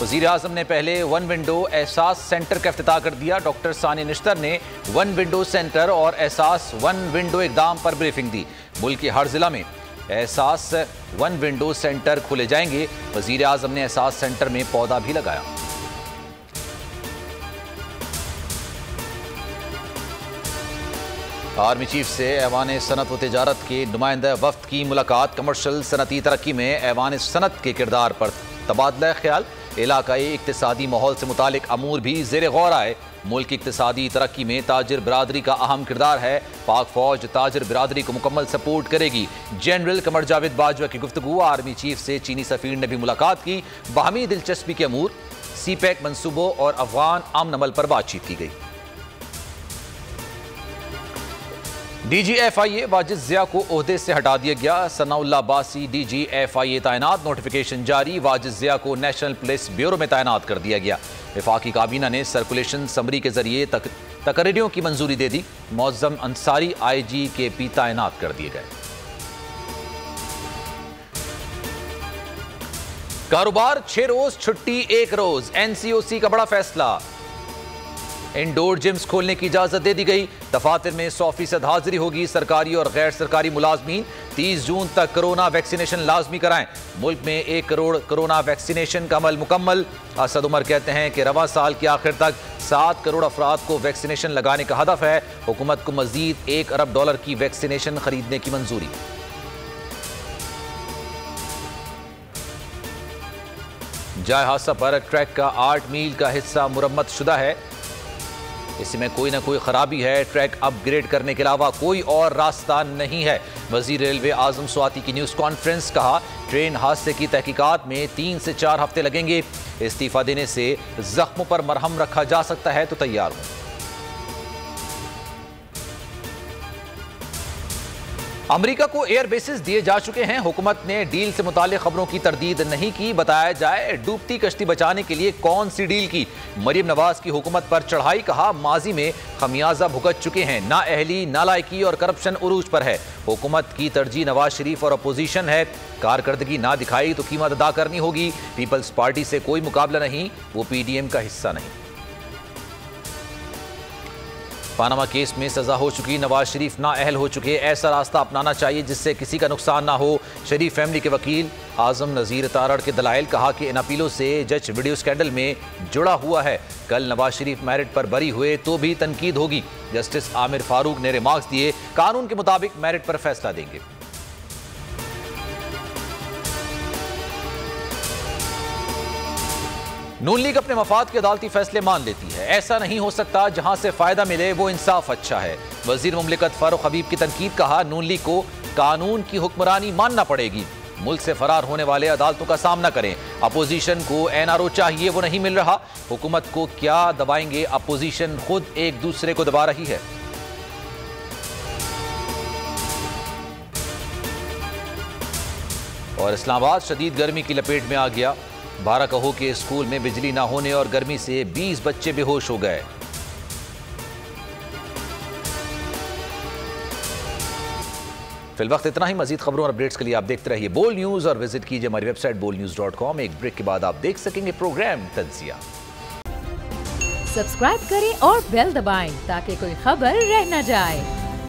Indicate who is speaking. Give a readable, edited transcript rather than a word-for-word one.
Speaker 1: वज़ीर आज़म ने पहले वन विंडो एहसास सेंटर का इफ्तिताह कर दिया। डॉक्टर सानी निश्तर ने वन विंडो सेंटर और एहसास वन विंडो इक़दाम पर ब्रीफिंग दी। मुल्क के हर जिला में एहसास वन विंडो सेंटर खोले जाएंगे। वज़ीर आज़म ने एहसास सेंटर में पौधा भी लगाया। आर्मी चीफ से ऐवान सनत व तिजारत के नुमाइंदा वफ्द की मुलाकात। कमर्शल सनती तरक्की में ऐवान सनत के किरदार पर तबादला ख्याल। इलाकाई इक्तिसादी माहौल से मुतालिक अमूर भी ज़ेर गौर आए। मुल्क की इक्तिसादी तरक्की में ताजिर बिरादरी का अहम किरदार है। पाक फौज ताजिर बिरादरी को मुकम्मल सपोर्ट करेगी। जनरल कमर जावेद बाजवा की गुफ्तगू। आर्मी चीफ से चीनी सफीर ने भी मुलाकात की। बाहमी दिलचस्पी के अमूर, सीपैक मनसूबों और अफगान अमन अमल पर बातचीत की गई। DGFIA वाजिद ज़िया को ओहदे से हटा दिया गया। सनाउल्लाह अब्बासी DGFIA तैनात। नोटिफिकेशन जारी। वाजिद ज़िया को नेशनल पुलिस ब्यूरो में तैनात कर दिया गया। वफाकी काबीना ने सर्कुलेशन समरी के जरिए तकरीरों की मंजूरी दे दी। मौज़म अंसारी IGKP तैनात कर दिए गए। कारोबार 6 रोज, छुट्टी 1 रोज। NCOC का बड़ा फैसला। इंडोर जिम्स खोलने की इजाजत दे दी गई। दफातर में 100% हाजिरी होगी। सरकारी और गैर सरकारी मुलाजमीन 30 जून तक कोरोना वैक्सीनेशन लाजमी कराएं। मुल्क में 1 करोड़ कोरोना वैक्सीनेशन का अमल मुकम्मल। असद उमर कहते हैं कि रवां साल के आखिर तक 7 करोड़ अफराद को वैक्सीनेशन लगाने का हदफ है। हुकूमत को मजीद $1 अरब की वैक्सीनेशन खरीदने की मंजूरी। जाए हादसा पर ट्रैक का 8 मील का हिस्सा मुरम्मत शुदा है। इसमें कोई ना कोई खराबी है। ट्रैक अपग्रेड करने के अलावा कोई और रास्ता नहीं है। वजीर रेलवे आजम स्वाति की न्यूज़ कॉन्फ्रेंस। कहा, ट्रेन हादसे की तहकीकात में 3 से 4 हफ्ते लगेंगे। इस्तीफा देने से जख्मों पर मरहम रखा जा सकता है तो तैयार हूं। अमेरिका को एयर बेसिस दिए जा चुके हैं। हुकूमत ने डील से मुताल्लिक खबरों की तरदीद नहीं की। बताया जाए डूबती कश्ती बचाने के लिए कौन सी डील की। मरीम नवाज की हुकूमत पर चढ़ाई। कहा, माजी में खमियाजा भुगत चुके हैं। नाअहली, नालायकी और करप्शन उरूज पर है। हुकूमत की तरजीह नवाज शरीफ और अपोजिशन है। कारकर्दगी ना दिखाई तो कीमत अदा करनी होगी। पीपल्स पार्टी से कोई मुकाबला नहीं, वो PDM का हिस्सा नहीं। पानामा केस में सजा हो चुकी नवाज शरीफ नाअहल हो चुके। ऐसा रास्ता अपनाना चाहिए जिससे किसी का नुकसान ना हो। शरीफ फैमिली के वकील आजम नज़ीर तारड़ के दलाइल। कहा कि इन अपीलों से जज वीडियो स्कैंडल में जुड़ा हुआ है। कल नवाज शरीफ मेरिट पर बरी हुए तो भी तनकीद होगी। जस्टिस आमिर फारूक ने रिमार्क्स दिए, कानून के मुताबिक मेरिट पर फैसला देंगे। नून लीग अपने मफाद के अदालती फैसले मान लेती है। ऐसा नहीं हो सकता, जहां से फायदा मिले वो इंसाफ अच्छा है। वजीर मुमलिकत फारूक हबीब की तनकीद। कहा, नून लीग को कानून की हुक्मरानी मानना पड़ेगी। मुल्क से फरार होने वाले अदालतों का सामना करें। अपोजिशन को NRO चाहिए, वो नहीं मिल रहा। हुकूमत को क्या दबाएंगे, अपोजिशन खुद एक दूसरे को दबा रही है। और इस्लामाबाद शदीद गर्मी की लपेट में आ गया। 12 कहो के स्कूल में बिजली ना होने और गर्मी से 20 बच्चे बेहोश हो गए। फिलवक्त इतना ही। मजीद खबरों और अपडेट्स के लिए आप देखते रहिए बोल न्यूज और विजिट कीजिए हमारी वेबसाइट bolnews.com। एक ब्रेक के बाद आप देख सकेंगे प्रोग्राम तज्जिया।
Speaker 2: सब्सक्राइब करें और बेल दबाएं ताकि कोई खबर रह न जाए।